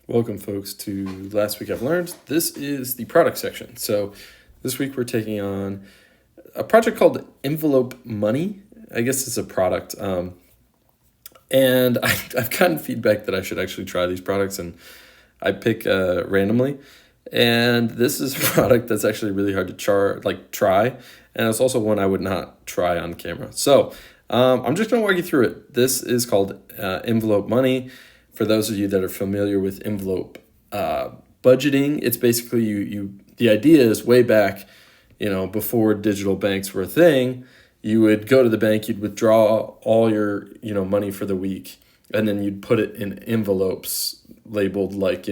Welcome, folks, to Last Week I've Learned. This is the product section. So this week we're taking on a project called Envelope Money. I guess it's a product. And I've gotten feedback that I should actually try these products, and I pick randomly. And this is a product that's actually really hard to try, and it's also one I would not try on camera. So I'm just going to walk you through it. This is called Envelope Money. For those of you that are familiar with envelope budgeting, it's basically the idea is way back, before digital banks were a thing. You would go to the bank, you'd withdraw all your, money for the week, and then you'd put it in envelopes labeled like,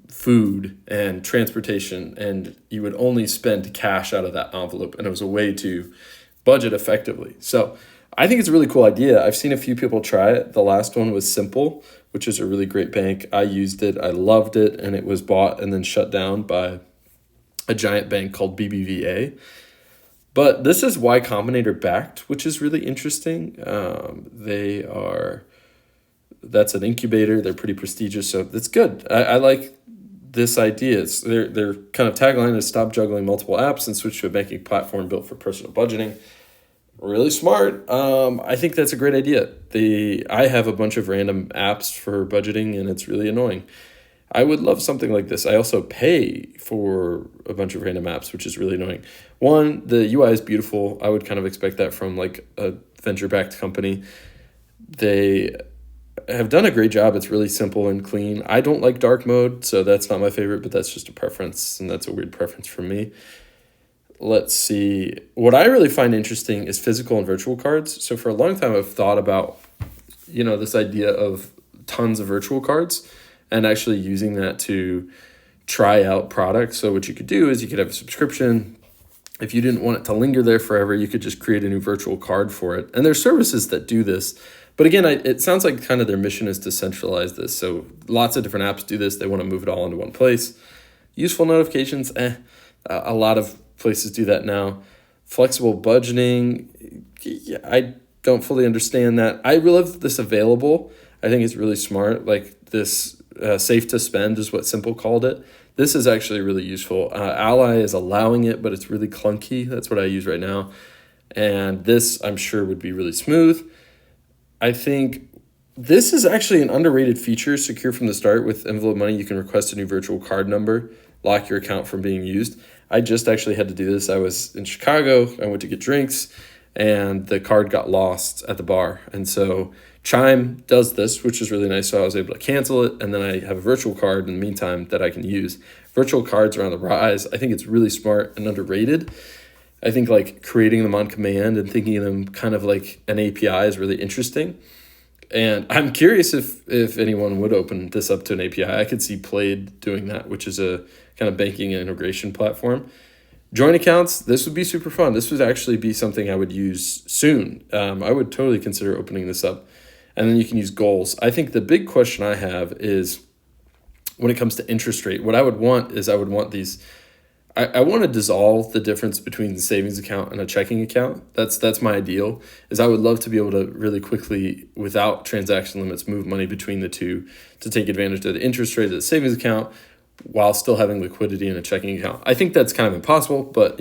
food and transportation, and you would only spend cash out of that envelope, and it was a way to budget effectively. So I think it's a really cool idea. I've seen a few people try it. The last one was Simple, which is a really great bank. I used it. I loved it, and it was bought and then shut down by a giant bank called BBVA. But this is Y Combinator backed, which is really interesting. That's an incubator. They're pretty prestigious, so that's good. I like this idea. It's their kind of tagline is stop juggling multiple apps and switch to a banking platform built for personal budgeting. Really smart. I think that's a great idea. I have a bunch of random apps for budgeting, and it's really annoying. I would love something like this. I also pay for a bunch of random apps, which is really annoying. One, the UI is beautiful. I would kind of expect that from like a venture-backed company. They have done a great job. It's really simple and clean. I don't like dark mode, so that's not my favorite, but that's just a preference, and that's a weird preference for me. Let's see. What I really find interesting is physical and virtual cards. So for a long time, I've thought about, this idea of tons of virtual cards and actually using that to try out products. So what you could do is you could have a subscription. If you didn't want it to linger there forever, you could just create a new virtual card for it. And there's services that do this. But again, it sounds like kind of their mission is to centralize this. So lots of different apps do this. They want to move it all into one place. Useful notifications, a lot of places do that now. Flexible budgeting, I don't fully understand that. I really love this available. I think it's really smart. Like this safe to spend is what Simple called it. This is actually really useful. Ally is allowing it, but it's really clunky. That's what I use right now. And this, I'm sure, would be really smooth. I think this is actually an underrated feature. Secure from the start with Envelope Money. You can request a new virtual card number, lock your account from being used. I just actually had to do this. I was in Chicago. I went to get drinks, and the card got lost at the bar. And so Chime does this, which is really nice. So I was able to cancel it, and then I have a virtual card in the meantime that I can use. Virtual cards are on the rise. I think it's really smart and underrated. I think like creating them on command and thinking of them kind of like an API is really interesting. And I'm curious if anyone would open this up to an API. I could see Plaid doing that, which is a kind of banking and integration platform. Joint accounts, this would be super fun. This would actually be something I would use soon. I would totally consider opening this up. And then you can use goals. I think the big question I have is when it comes to interest rate, what I would want is I want to dissolve the difference between the savings account and a checking account. That's my ideal, is I would love to be able to really quickly, without transaction limits, move money between the two to take advantage of the interest rate of the savings account while still having liquidity in a checking account. I think that's kind of impossible, but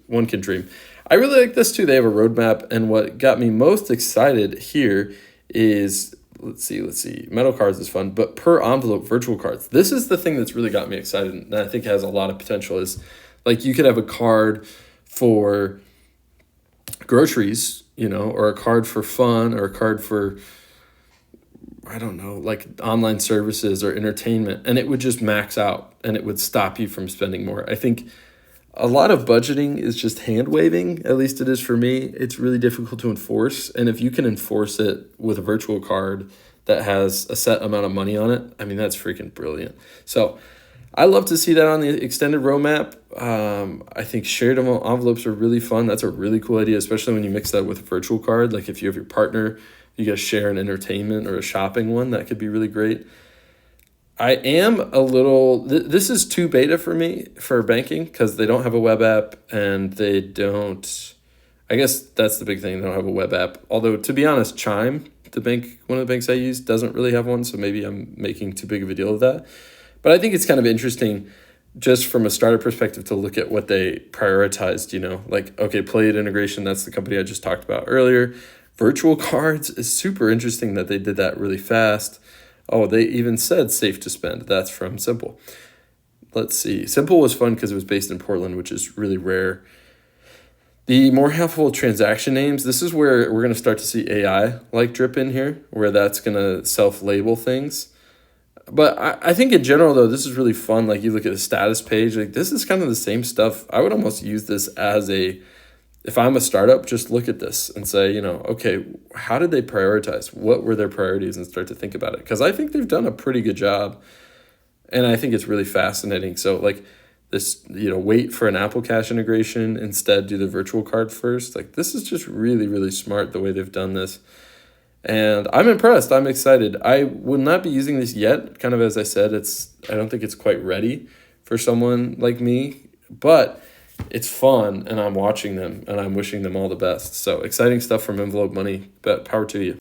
one can dream. I really like this too. They have a roadmap, and what got me most excited here is let's see. Metal cards is fun, but per envelope virtual cards. This is the thing that's really got me excited, and I think has a lot of potential. Is like you could have a card for groceries, or a card for fun, or a card for, I don't know, like online services or entertainment, and it would just max out and it would stop you from spending more. I think a lot of budgeting is just hand waving, at least it is for me. It's really difficult to enforce. And if you can enforce it with a virtual card that has a set amount of money on it, I mean, that's freaking brilliant. So I love to see that on the extended roadmap. I think shared envelopes are really fun. That's a really cool idea, especially when you mix that with a virtual card. Like if you have your partner, you guys share an entertainment or a shopping one, that could be really great. I am a little, this is too beta for me for banking because they don't have a web app and they don't, I guess that's the big thing. They don't have a web app. Although, to be honest, Chime one of the banks I use doesn't really have one, so maybe I'm making too big of a deal of that. But I think it's kind of interesting just from a startup perspective to look at what they prioritized, like, okay, Plaid Integration, that's the company I just talked about earlier. Virtual cards is super interesting that they did that really fast. Oh, they even said safe to spend. That's from Simple. Let's see. Simple was fun because it was based in Portland, which is really rare. The more helpful transaction names, this is where we're going to start to see AI like drip in here, where that's going to self-label things. But I think in general, though, this is really fun. Like, you look at the status page, like, this is kind of the same stuff. I would almost use this as if I'm a startup, just look at this and say, okay, how did they prioritize? What were their priorities? And start to think about it. Because I think they've done a pretty good job. And I think it's really fascinating. So, like, this, wait for an Apple Cash integration, instead do the virtual card first. Like, this is just really, really smart the way they've done this. And I'm impressed. I'm excited. I will not be using this yet. Kind of as I said, I don't think it's quite ready for someone like me, but it's fun and I'm watching them and I'm wishing them all the best. So exciting stuff from Envelope Money, but power to you.